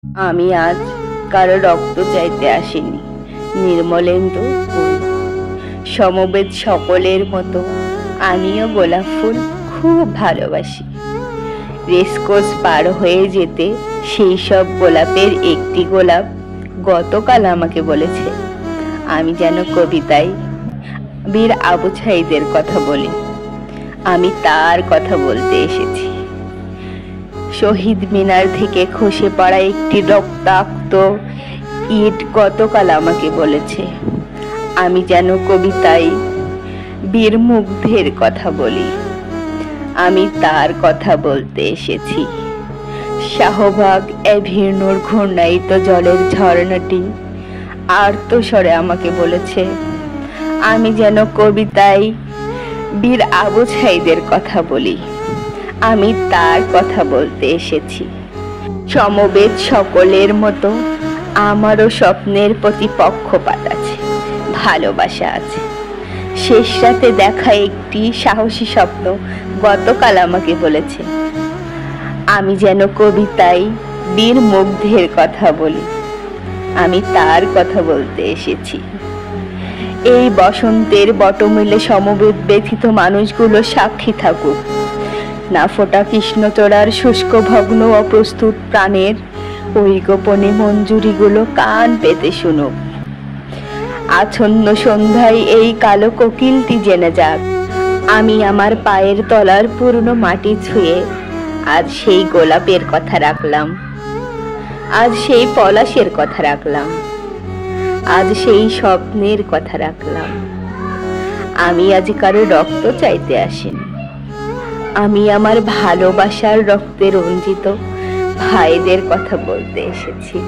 আমি আজ কারো রক্ত চাইতে আসিনি। নির্মলেন্দু ফুল সমবেত সকলের মতো আমিও গোলাপ ফুল খুব ভালোবাসি। রেসকোর্স পার হয়ে যেতে সেই সব গোলাপের একটি গোলাপ গতকাল আমাকে বলেছে আমি যেন কবিতায় বীর আবু সাঈদের কথা বলি। আমি তার কথা বলতে এসেছি। শহীদ মিনার থেকে খসে পড়া একটি রক্তাক্ত ইট গতকাল আমাকে বলেছে আমি যেন কবিতায় বীর মুগ্ধের কথা বলি। আমি তার কথা বলতে এসেছি। শাহবাগ অ্যাভিনিউর ঘূর্ণায়িত জলের ঝর্ণাটি আর্তস্বরে আমাকে বলেছে আমি যেন কবিতায় বীর আবু সাঈদের কথা বলি। আমি তার কথা বলতে এসেছি। সমবেত সকলের মতো আমারও স্বপ্নের প্রতি পক্ষপাত আছে, ভালোবাসা আছে। শেষ রাতে দেখা একটি সাহসী স্বপ্ন গতকাল আমাকে বলেছে আমি যেন কবিতায় বীর মুগ্ধের কথা বলি। আমি তার কথা বলতে এসেছি। এই বসন্তের বটমূলে সমবেত ব্যথিত মানুষগুলো সাক্ষী থাকুক। না ফোটা কৃষ্ণচূড়ার শুষ্ক ভগ্ন অপ্রস্তুত প্রাণের ওই গোপনে মঞ্জুরিগুলো কান পেতে শুনুক। আচ্ছন্ন সন্ধ্যায় এই কালো কোকিলটি জেনে যাক আমি আমার পায়ের তলার পুরনো মাটি ছুঁয়ে আজ সেই গোলাপের কথা রাখলাম, আজ সেই পলাশের কথা রাখলাম, আজ সেই স্বপ্নের কথা রাখলাম। আমি আজ কারো রক্ত চাইতে আসিনি। আমি আমার ভালোবাসার রক্তে রঞ্জিত ভাইদের কথা বলতে এসেছি।